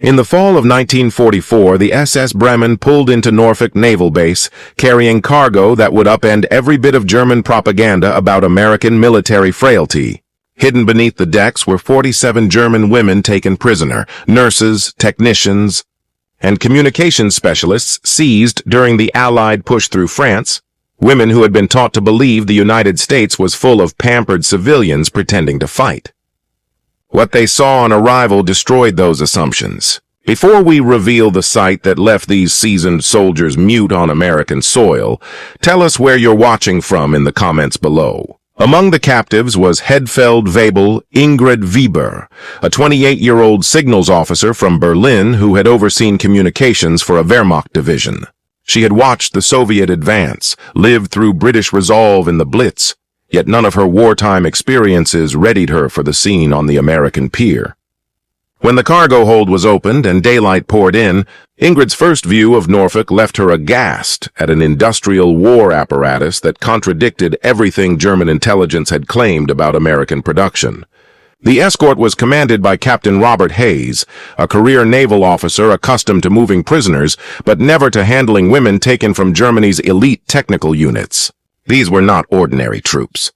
In the fall of 1944, the SS Bremen pulled into Norfolk Naval Base, carrying cargo that would upend every bit of German propaganda about American military frailty. Hidden beneath the decks were 47 German women taken prisoner, nurses, technicians, and communications specialists seized during the Allied push through France, women who had been taught to believe the United States was full of pampered civilians pretending to fight. What they saw on arrival destroyed those assumptions. Before we reveal the sight that left these seasoned soldiers mute on American soil, tell us where you're watching from in the comments below. Among the captives was Hedfeld Webel Ingrid Weber, a 28-year-old signals officer from Berlin who had overseen communications for a Wehrmacht division. She had watched the Soviet advance, lived through British resolve in the Blitz, yet none of her wartime experiences readied her for the scene on the American pier. When the cargo hold was opened and daylight poured in, Ingrid's first view of Norfolk left her aghast at an industrial war apparatus that contradicted everything German intelligence had claimed about American production. The escort was commanded by Captain Robert Hayes, a career naval officer accustomed to moving prisoners, but never to handling women taken from Germany's elite technical units. These were not ordinary troops.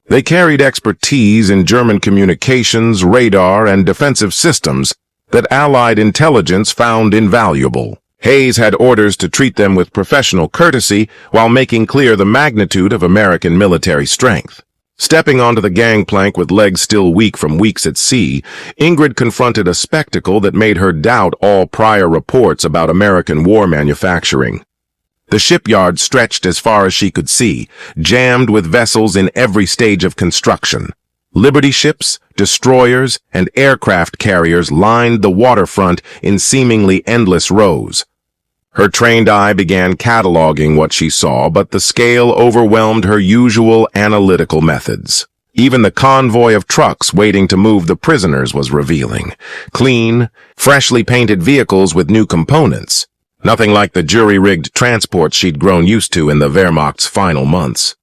They carried expertise in German communications, radar, and defensive systems that Allied intelligence found invaluable. Hayes had orders to treat them with professional courtesy while making clear the magnitude of American military strength. Stepping onto the gangplank with legs still weak from weeks at sea, Ingrid confronted a spectacle that made her doubt all prior reports about American war manufacturing. The shipyard stretched as far as she could see, jammed with vessels in every stage of construction. Liberty ships, destroyers, and aircraft carriers lined the waterfront in seemingly endless rows. Her trained eye began cataloging what she saw, but the scale overwhelmed her usual analytical methods. Even the convoy of trucks waiting to move the prisoners was revealing. Clean, freshly painted vehicles with new components. Nothing like the jury-rigged transports she'd grown used to in the Wehrmacht's final months.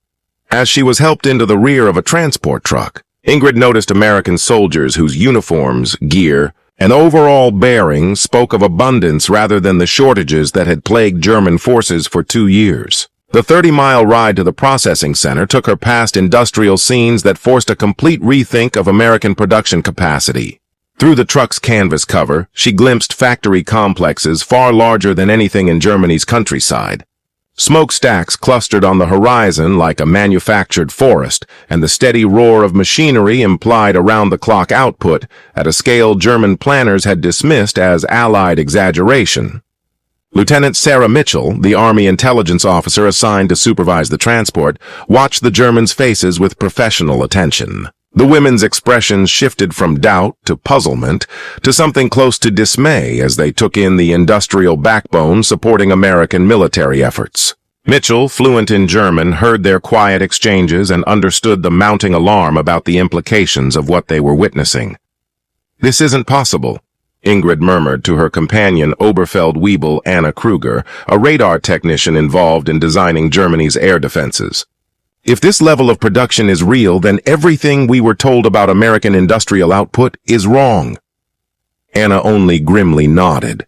As she was helped into the rear of a transport truck, Ingrid noticed American soldiers whose uniforms, gear, and overall bearing spoke of abundance rather than the shortages that had plagued German forces for 2 years. The 30-mile ride to the processing center took her past industrial scenes that forced a complete rethink of American production capacity. Through the truck's canvas cover, she glimpsed factory complexes far larger than anything in Germany's countryside. Smokestacks clustered on the horizon like a manufactured forest, and the steady roar of machinery implied around-the-clock output at a scale German planners had dismissed as Allied exaggeration. Lieutenant Sarah Mitchell, the Army intelligence officer assigned to supervise the transport, watched the Germans' faces with professional attention. The women's expressions shifted from doubt to puzzlement to something close to dismay as they took in the industrial backbone supporting American military efforts. Mitchell, fluent in German, heard their quiet exchanges and understood the mounting alarm about the implications of what they were witnessing. "This isn't possible," Ingrid murmured to her companion Oberfeld Weibel Anna Kruger, a radar technician involved in designing Germany's air defenses. "If this level of production is real, then everything we were told about American industrial output is wrong." Anna only grimly nodded,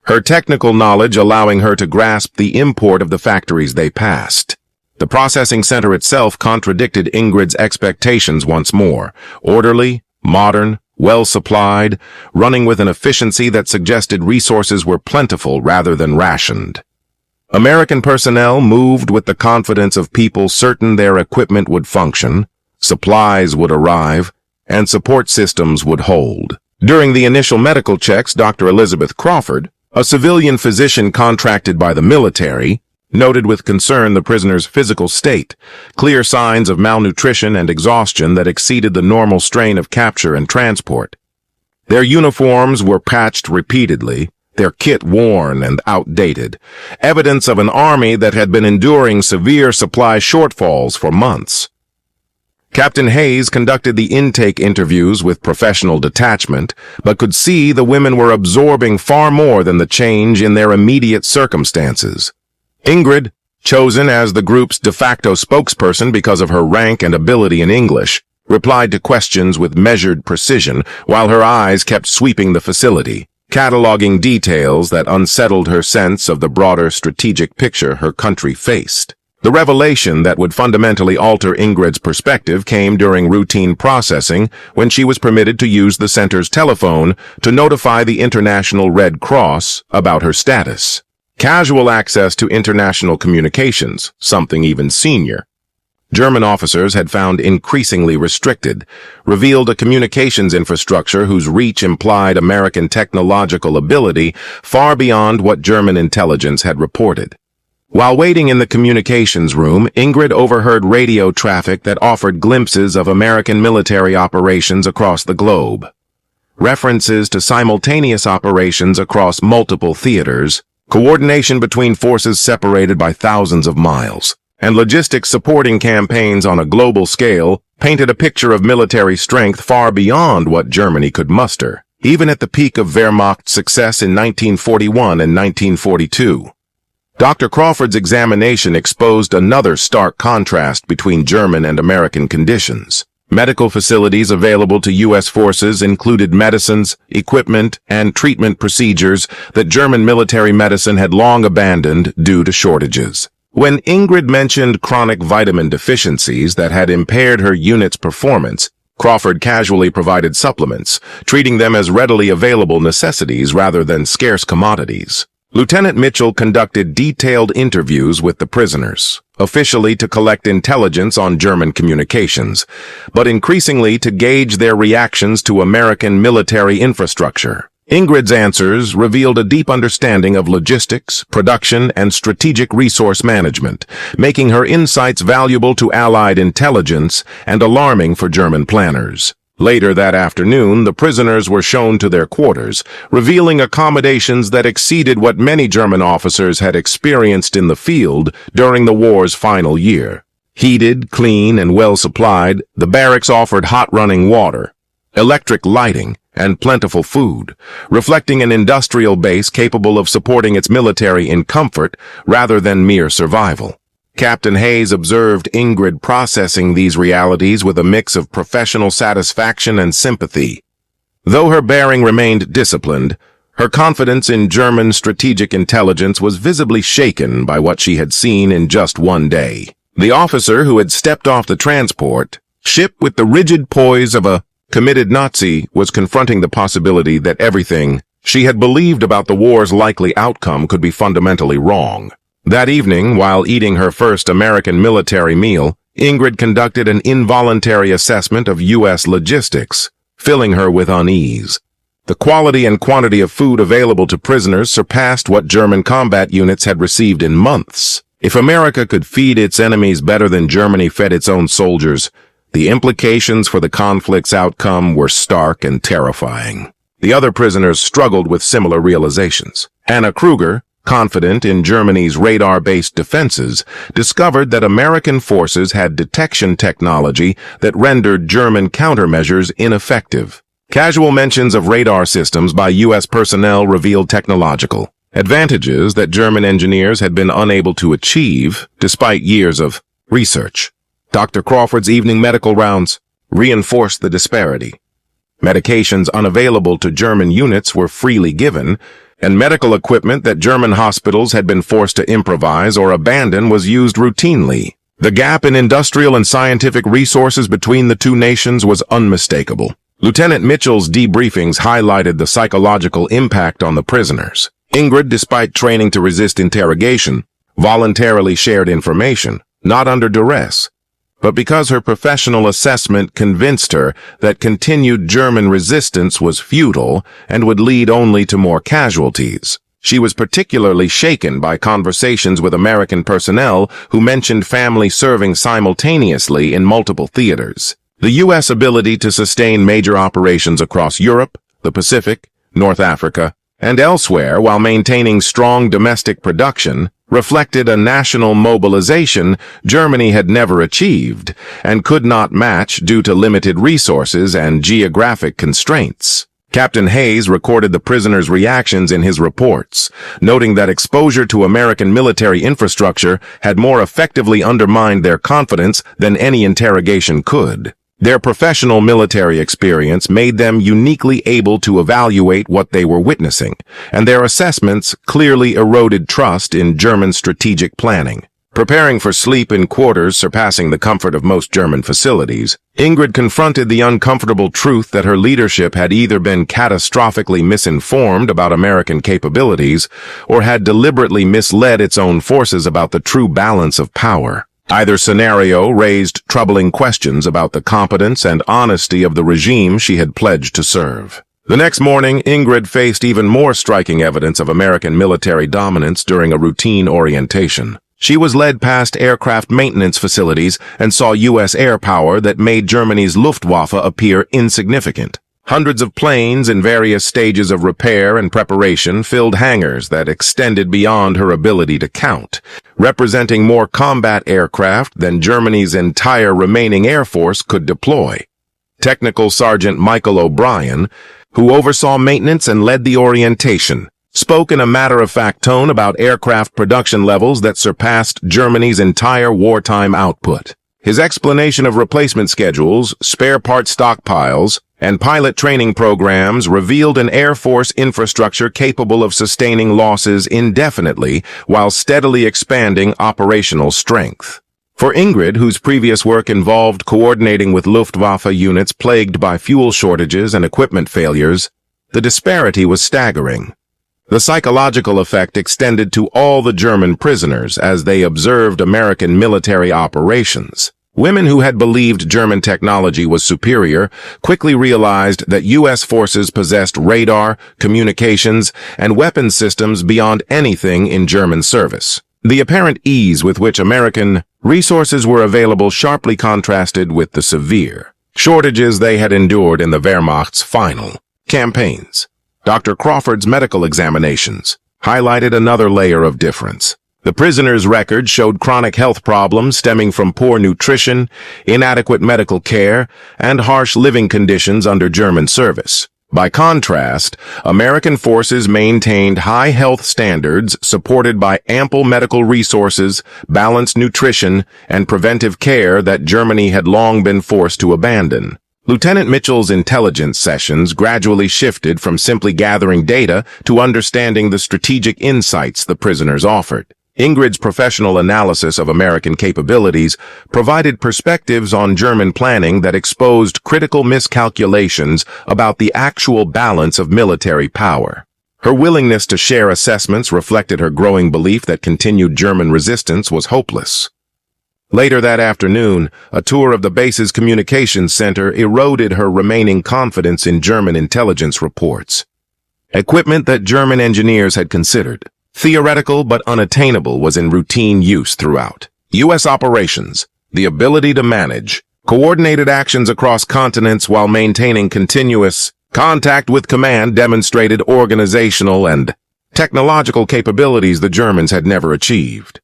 her technical knowledge allowing her to grasp the import of the factories they passed. The processing center itself contradicted Ingrid's expectations once more. Orderly, modern, well-supplied, running with an efficiency that suggested resources were plentiful rather than rationed. American personnel moved with the confidence of people certain their equipment would function, supplies would arrive, and support systems would hold. During the initial medical checks, Dr. Elizabeth Crawford, a civilian physician contracted by the military, noted with concern the prisoner's physical state, clear signs of malnutrition and exhaustion that exceeded the normal strain of capture and transport. Their uniforms were patched repeatedly, their kit worn and outdated, evidence of an army that had been enduring severe supply shortfalls for months. Captain Hayes conducted the intake interviews with professional detachment, but could see the women were absorbing far more than the change in their immediate circumstances. Ingrid, chosen as the group's de facto spokesperson because of her rank and ability in English, replied to questions with measured precision while her eyes kept sweeping the facility. cataloging details that unsettled her sense of the broader strategic picture her country faced. The revelation that would fundamentally alter Ingrid's perspective came during routine processing when she was permitted to use the center's telephone to notify the International Red Cross about her status. Casual access to international communications, something even senior German officers had found increasingly restricted, revealed a communications infrastructure whose reach implied American technological ability far beyond what German intelligence had reported. While waiting in the communications room, Ingrid overheard radio traffic that offered glimpses of American military operations across the globe. References to simultaneous operations across multiple theaters, coordination between forces separated by thousands of miles, and logistics supporting campaigns on a global scale painted a picture of military strength far beyond what Germany could muster, even at the peak of Wehrmacht's success in 1941 and 1942. Dr. Crawford's examination exposed another stark contrast between German and American conditions. Medical facilities available to U.S. forces included medicines, equipment, and treatment procedures that German military medicine had long abandoned due to shortages. When Ingrid mentioned chronic vitamin deficiencies that had impaired her unit's performance, Crawford casually provided supplements, treating them as readily available necessities rather than scarce commodities. Lieutenant Mitchell conducted detailed interviews with the prisoners, officially to collect intelligence on German communications, but increasingly to gauge their reactions to American military infrastructure. Ingrid's answers revealed a deep understanding of logistics, production, and strategic resource management, making her insights valuable to Allied intelligence and alarming for German planners. Later that afternoon, the prisoners were shown to their quarters, revealing accommodations that exceeded what many German officers had experienced in the field during the war's final year. Heated, clean, and well-supplied, the barracks offered hot running water, electric lighting, and plentiful food, reflecting an industrial base capable of supporting its military in comfort rather than mere survival. Captain Hayes observed Ingrid processing these realities with a mix of professional satisfaction and sympathy. Though her bearing remained disciplined, her confidence in German strategic intelligence was visibly shaken by what she had seen in just one day. The officer who had stepped off the transport ship with the rigid poise of a committed Nazi was confronting the possibility that everything she had believed about the war's likely outcome could be fundamentally wrong. That evening, while eating her first American military meal, Ingrid conducted an involuntary assessment of U.S. logistics, filling her with unease. The quality and quantity of food available to prisoners surpassed what German combat units had received in months. If America could feed its enemies better than Germany fed its own soldiers, the implications for the conflict's outcome were stark and terrifying. The other prisoners struggled with similar realizations. Anna Kruger, confident in Germany's radar-based defenses, discovered that American forces had detection technology that rendered German countermeasures ineffective. Casual mentions of radar systems by U.S. personnel revealed technological advantages that German engineers had been unable to achieve despite years of research. Dr. Crawford's evening medical rounds reinforced the disparity. Medications unavailable to German units were freely given, and medical equipment that German hospitals had been forced to improvise or abandon was used routinely. The gap in industrial and scientific resources between the two nations was unmistakable. Lieutenant Mitchell's debriefings highlighted the psychological impact on the prisoners. Ingrid, despite training to resist interrogation, voluntarily shared information, not under duress, but because her professional assessment convinced her that continued German resistance was futile and would lead only to more casualties. She was particularly shaken by conversations with American personnel who mentioned family serving simultaneously in multiple theaters. The U.S. ability to sustain major operations across Europe, the Pacific, North Africa, and elsewhere while maintaining strong domestic production reflected a national mobilization Germany had never achieved and could not match due to limited resources and geographic constraints. Captain Hayes recorded the prisoners' reactions in his reports, noting that exposure to American military infrastructure had more effectively undermined their confidence than any interrogation could. Their professional military experience made them uniquely able to evaluate what they were witnessing, and their assessments clearly eroded trust in German strategic planning. Preparing for sleep in quarters surpassing the comfort of most German facilities, Ingrid confronted the uncomfortable truth that her leadership had either been catastrophically misinformed about American capabilities or had deliberately misled its own forces about the true balance of power. Either scenario raised troubling questions about the competence and honesty of the regime she had pledged to serve. The next morning, Ingrid faced even more striking evidence of American military dominance during a routine orientation. She was led past aircraft maintenance facilities and saw U.S. air power that made Germany's Luftwaffe appear insignificant. Hundreds of planes in various stages of repair and preparation filled hangars that extended beyond her ability to count, representing more combat aircraft than Germany's entire remaining air force could deploy. Technical Sergeant Michael O'Brien, who oversaw maintenance and led the orientation, spoke in a matter-of-fact tone about aircraft production levels that surpassed Germany's entire wartime output. His explanation of replacement schedules, spare part stockpiles, and pilot training programs revealed an Air Force infrastructure capable of sustaining losses indefinitely while steadily expanding operational strength. For Ingrid, whose previous work involved coordinating with Luftwaffe units plagued by fuel shortages and equipment failures, the disparity was staggering. The psychological effect extended to all the German prisoners as they observed American military operations. Women who had believed German technology was superior quickly realized that U.S. forces possessed radar, communications, and weapons systems beyond anything in German service. The apparent ease with which American resources were available sharply contrasted with the severe shortages they had endured in the Wehrmacht's final campaigns. Dr. Crawford's medical examinations highlighted another layer of difference. The prisoner's record showed chronic health problems stemming from poor nutrition, inadequate medical care, and harsh living conditions under German service. By contrast, American forces maintained high health standards supported by ample medical resources, balanced nutrition, and preventive care that Germany had long been forced to abandon. Lieutenant Mitchell's intelligence sessions gradually shifted from simply gathering data to understanding the strategic insights the prisoners offered. Ingrid's professional analysis of American capabilities provided perspectives on German planning that exposed critical miscalculations about the actual balance of military power. Her willingness to share assessments reflected her growing belief that continued German resistance was hopeless. Later that afternoon, a tour of the base's communications center eroded her remaining confidence in German intelligence reports. Equipment that German engineers had considered theoretical but unattainable was in routine use throughout. U.S. operations, the ability to manage coordinated actions across continents while maintaining continuous contact with command demonstrated organizational and technological capabilities the Germans had never achieved.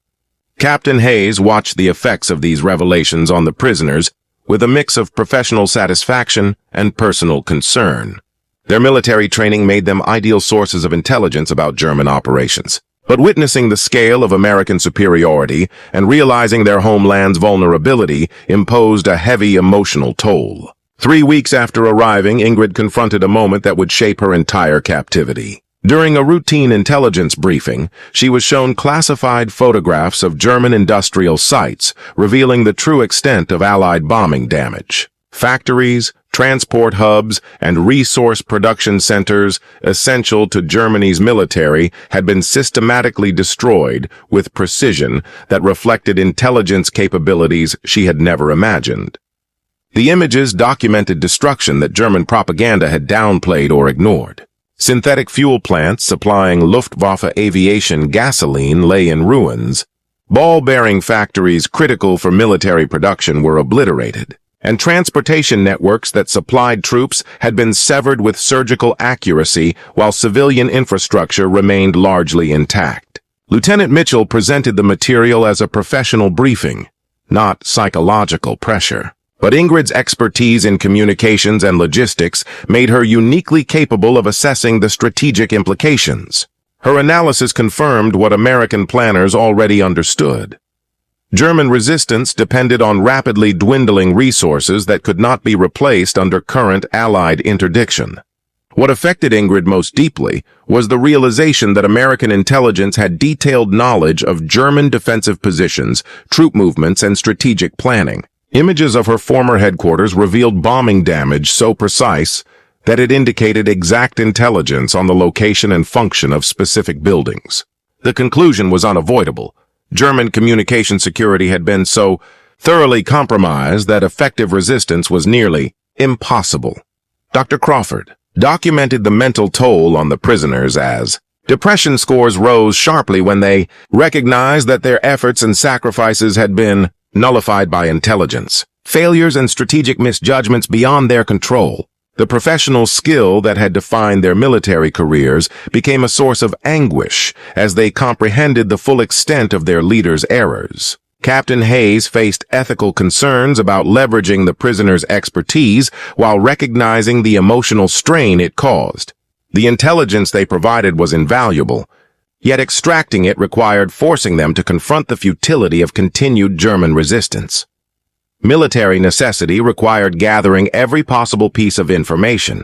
Captain Hayes watched the effects of these revelations on the prisoners with a mix of professional satisfaction and personal concern. Their military training made them ideal sources of intelligence about German operations. But witnessing the scale of American superiority and realizing their homeland's vulnerability imposed a heavy emotional toll. 3 weeks after arriving, Ingrid confronted a moment that would shape her entire captivity. During a routine intelligence briefing, she was shown classified photographs of German industrial sites, revealing the true extent of Allied bombing damage. Factories, transport hubs, and resource production centers essential to Germany's military had been systematically destroyed with precision that reflected intelligence capabilities she had never imagined. The images documented destruction that German propaganda had downplayed or ignored. Synthetic fuel plants supplying Luftwaffe aviation gasoline lay in ruins. Ball-bearing factories critical for military production were obliterated, and transportation networks that supplied troops had been severed with surgical accuracy while civilian infrastructure remained largely intact. Lieutenant Mitchell presented the material as a professional briefing, not psychological pressure. But Ingrid's expertise in communications and logistics made her uniquely capable of assessing the strategic implications. Her analysis confirmed what American planners already understood. German resistance depended on rapidly dwindling resources that could not be replaced under current Allied interdiction. What affected Ingrid most deeply was the realization that American intelligence had detailed knowledge of German defensive positions, troop movements, and strategic planning. Images of her former headquarters revealed bombing damage so precise that it indicated exact intelligence on the location and function of specific buildings. The conclusion was unavoidable. German communication security had been so thoroughly compromised that effective resistance was nearly impossible. Dr. Crawford documented the mental toll on the prisoners as depression scores rose sharply when they recognized that their efforts and sacrifices had been nullified by intelligence, failures and strategic misjudgments beyond their control. The professional skill that had defined their military careers became a source of anguish as they comprehended the full extent of their leaders' errors. Captain Hayes faced ethical concerns about leveraging the prisoners' expertise while recognizing the emotional strain it caused. The intelligence they provided was invaluable, yet extracting it required forcing them to confront the futility of continued German resistance. Military necessity required gathering every possible piece of information,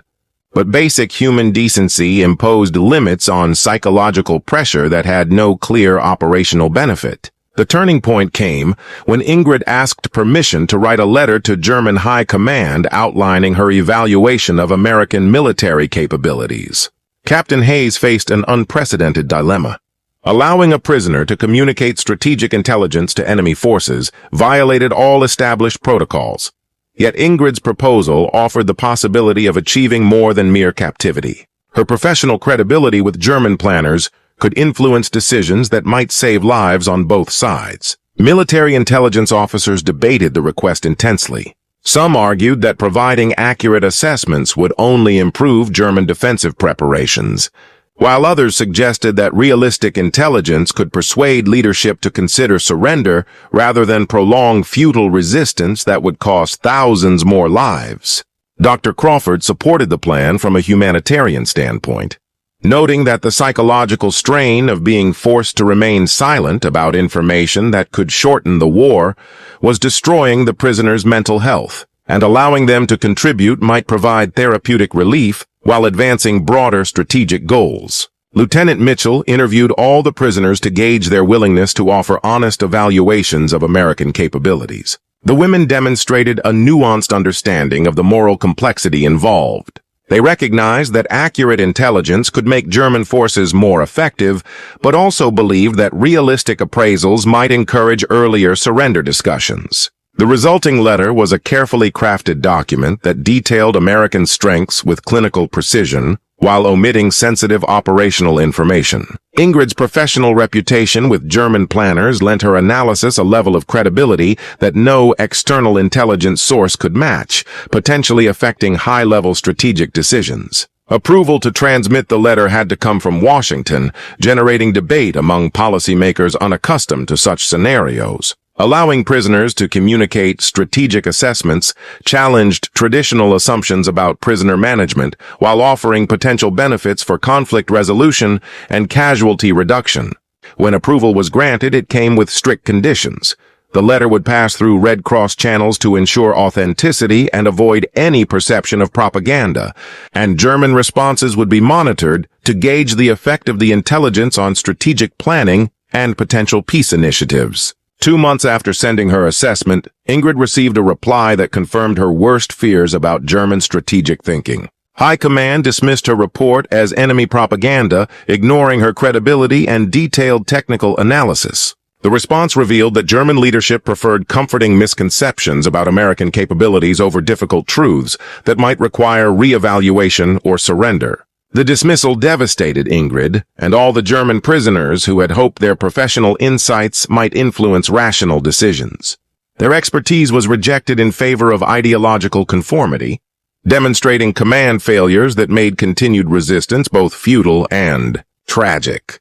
but basic human decency imposed limits on psychological pressure that had no clear operational benefit. The turning point came when Ingrid asked permission to write a letter to German High Command outlining her evaluation of American military capabilities. Captain Hayes faced an unprecedented dilemma. Allowing a prisoner to communicate strategic intelligence to enemy forces violated all established protocols. Yet Ingrid's proposal offered the possibility of achieving more than mere captivity. Her professional credibility with German planners could influence decisions that might save lives on both sides. Military intelligence officers debated the request intensely. Some argued that providing accurate assessments would only improve German defensive preparations, while others suggested that realistic intelligence could persuade leadership to consider surrender rather than prolong futile resistance that would cost thousands more lives. Dr. Crawford supported the plan from a humanitarian standpoint, noting that the psychological strain of being forced to remain silent about information that could shorten the war was destroying the prisoners' mental health, and allowing them to contribute might provide therapeutic relief while advancing broader strategic goals. Lieutenant Mitchell interviewed all the prisoners to gauge their willingness to offer honest evaluations of American capabilities. The women demonstrated a nuanced understanding of the moral complexity involved. They recognized that accurate intelligence could make German forces more effective, but also believed that realistic appraisals might encourage earlier surrender discussions. The resulting letter was a carefully crafted document that detailed American strengths with clinical precision while omitting sensitive operational information. Ingrid's professional reputation with German planners lent her analysis a level of credibility that no external intelligence source could match, potentially affecting high-level strategic decisions. Approval to transmit the letter had to come from Washington, generating debate among policymakers unaccustomed to such scenarios. Allowing prisoners to communicate strategic assessments challenged traditional assumptions about prisoner management while offering potential benefits for conflict resolution and casualty reduction. When approval was granted, it came with strict conditions. The letter would pass through Red Cross channels to ensure authenticity and avoid any perception of propaganda, and German responses would be monitored to gauge the effect of the intelligence on strategic planning and potential peace initiatives. 2 months after sending her assessment, Ingrid received a reply that confirmed her worst fears about German strategic thinking. High Command dismissed her report as enemy propaganda, ignoring her credibility and detailed technical analysis. The response revealed that German leadership preferred comforting misconceptions about American capabilities over difficult truths that might require reevaluation or surrender. The dismissal devastated Ingrid and all the German prisoners who had hoped their professional insights might influence rational decisions. Their expertise was rejected in favor of ideological conformity, demonstrating command failures that made continued resistance both futile and tragic.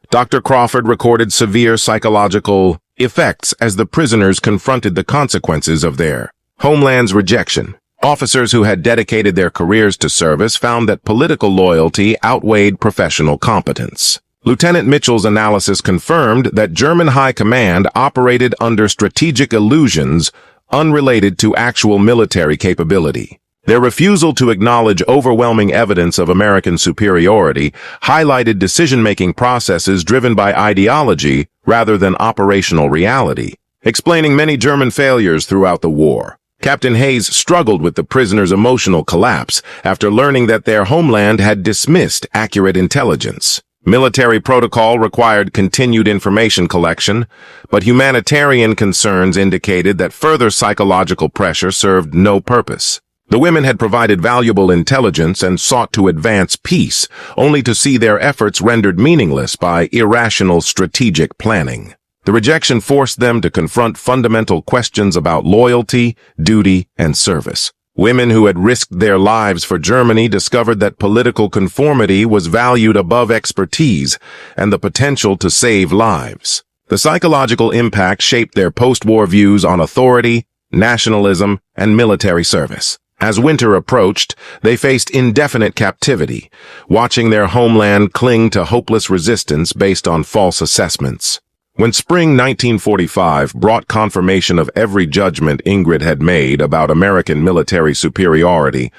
Dr. Crawford recorded severe psychological effects as the prisoners confronted the consequences of their homeland's rejection. Officers who had dedicated their careers to service found that political loyalty outweighed professional competence. Lieutenant Mitchell's analysis confirmed that German High Command operated under strategic illusions unrelated to actual military capability. Their refusal to acknowledge overwhelming evidence of American superiority highlighted decision-making processes driven by ideology rather than operational reality, explaining many German failures throughout the war. Captain Hayes struggled with the prisoners' emotional collapse after learning that their homeland had dismissed accurate intelligence. Military protocol required continued information collection, but humanitarian concerns indicated that further psychological pressure served no purpose. The women had provided valuable intelligence and sought to advance peace, only to see their efforts rendered meaningless by irrational strategic planning. The rejection forced them to confront fundamental questions about loyalty, duty, and service. Women who had risked their lives for Germany discovered that political conformity was valued above expertise and the potential to save lives. The psychological impact shaped their post-war views on authority, nationalism, and military service. As winter approached, they faced indefinite captivity, watching their homeland cling to hopeless resistance based on false assessments. When spring 1945 brought confirmation of every judgment Ingrid had made about American military superiority,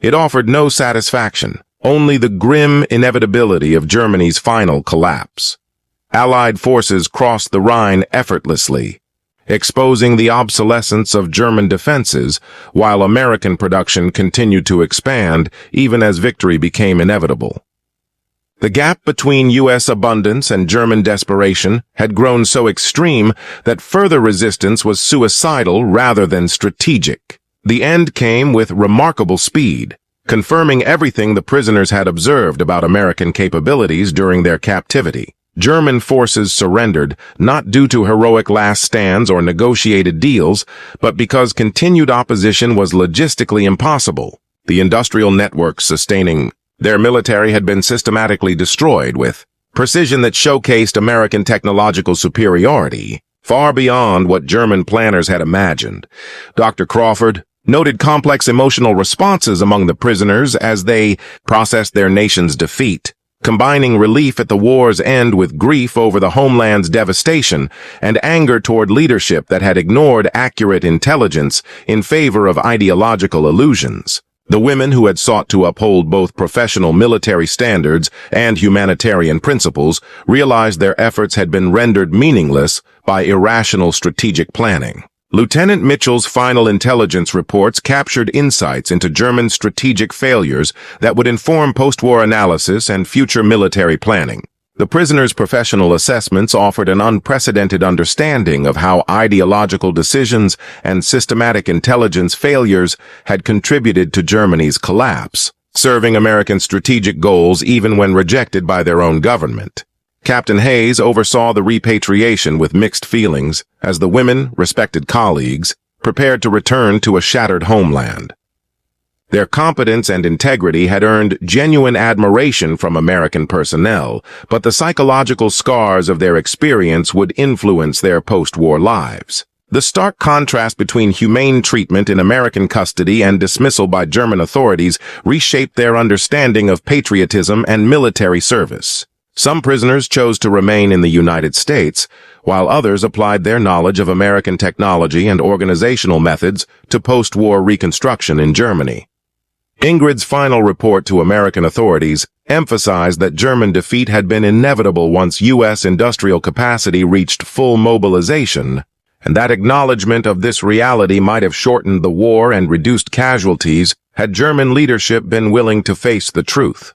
it offered no satisfaction, only the grim inevitability of Germany's final collapse. Allied forces crossed the Rhine effortlessly, exposing the obsolescence of German defenses, while American production continued to expand even as victory became inevitable. The gap between U.S. abundance and German desperation had grown so extreme that further resistance was suicidal rather than strategic. The end came with remarkable speed, confirming everything the prisoners had observed about American capabilities during their captivity. German forces surrendered, not due to heroic last stands or negotiated deals, but because continued opposition was logistically impossible. The industrial networks sustaining their military had been systematically destroyed with precision that showcased American technological superiority, far beyond what German planners had imagined. Dr. Crawford noted complex emotional responses among the prisoners as they processed their nation's defeat, combining relief at the war's end with grief over the homeland's devastation and anger toward leadership that had ignored accurate intelligence in favor of ideological illusions. The women who had sought to uphold both professional military standards and humanitarian principles realized their efforts had been rendered meaningless by irrational strategic planning. Lieutenant Mitchell's final intelligence reports captured insights into German strategic failures that would inform post-war analysis and future military planning. The prisoners' professional assessments offered an unprecedented understanding of how ideological decisions and systematic intelligence failures had contributed to Germany's collapse, serving American strategic goals even when rejected by their own government. Captain Hayes oversaw the repatriation with mixed feelings as the women, respected colleagues, prepared to return to a shattered homeland. Their competence and integrity had earned genuine admiration from American personnel, but the psychological scars of their experience would influence their post-war lives. The stark contrast between humane treatment in American custody and dismissal by German authorities reshaped their understanding of patriotism and military service. Some prisoners chose to remain in the United States, while others applied their knowledge of American technology and organizational methods to post-war reconstruction in Germany. Ingrid's final report to American authorities emphasized that German defeat had been inevitable once U.S. industrial capacity reached full mobilization, and that acknowledgement of this reality might have shortened the war and reduced casualties had German leadership been willing to face the truth.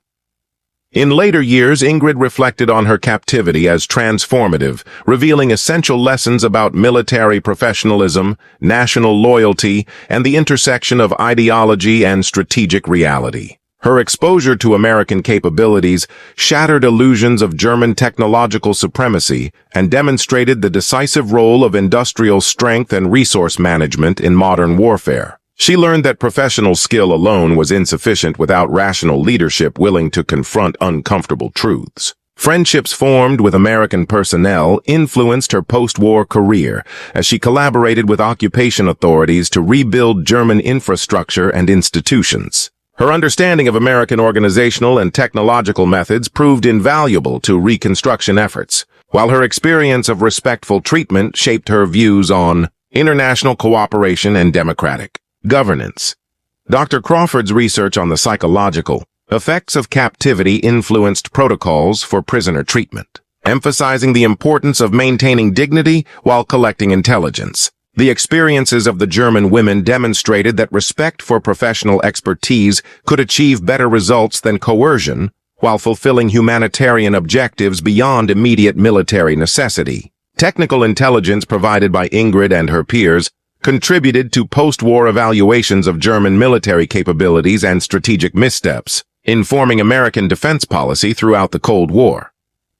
In later years, Ingrid reflected on her captivity as transformative, revealing essential lessons about military professionalism, national loyalty, and the intersection of ideology and strategic reality. Her exposure to American capabilities shattered illusions of German technological supremacy and demonstrated the decisive role of industrial strength and resource management in modern warfare. She learned that professional skill alone was insufficient without rational leadership willing to confront uncomfortable truths. Friendships formed with American personnel influenced her post-war career as she collaborated with occupation authorities to rebuild German infrastructure and institutions. Her understanding of American organizational and technological methods proved invaluable to Reconstruction efforts, while her experience of respectful treatment shaped her views on international cooperation and democratic governance. Dr. Crawford's research on the psychological effects of captivity influenced protocols for prisoner treatment, emphasizing the importance of maintaining dignity while collecting intelligence. The experiences of the German women demonstrated that respect for professional expertise could achieve better results than coercion, while fulfilling humanitarian objectives beyond immediate military necessity. Technical intelligence provided by Ingrid and her peers contributed to post-war evaluations of German military capabilities and strategic missteps, informing American defense policy throughout the Cold War.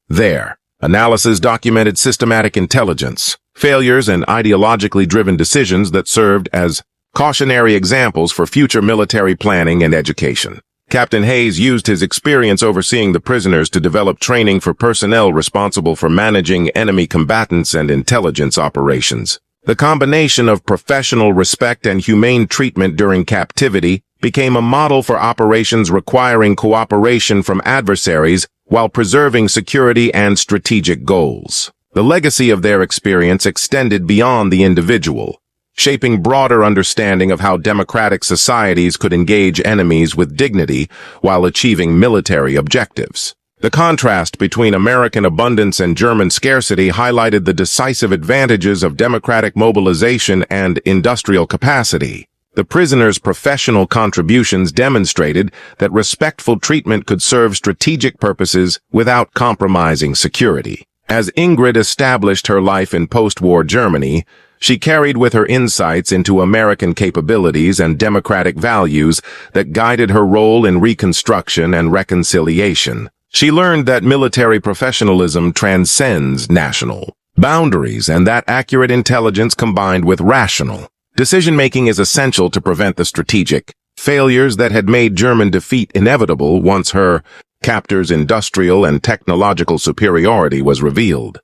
Their analysis documented systematic intelligence, failures, and ideologically driven decisions that served as cautionary examples for future military planning and education. Captain Hayes used his experience overseeing the prisoners to develop training for personnel responsible for managing enemy combatants and intelligence operations. The combination of professional respect and humane treatment during captivity became a model for operations requiring cooperation from adversaries while preserving security and strategic goals. The legacy of their experience extended beyond the individual, shaping broader understanding of how democratic societies could engage enemies with dignity while achieving military objectives. The contrast between American abundance and German scarcity highlighted the decisive advantages of democratic mobilization and industrial capacity. The prisoners' professional contributions demonstrated that respectful treatment could serve strategic purposes without compromising security. As Ingrid established her life in post-war Germany, she carried with her insights into American capabilities and democratic values that guided her role in Reconstruction and reconciliation. She learned that military professionalism transcends national boundaries and that accurate intelligence combined with rational decision-making is essential to prevent the strategic failures that had made German defeat inevitable once her captors' industrial and technological superiority was revealed.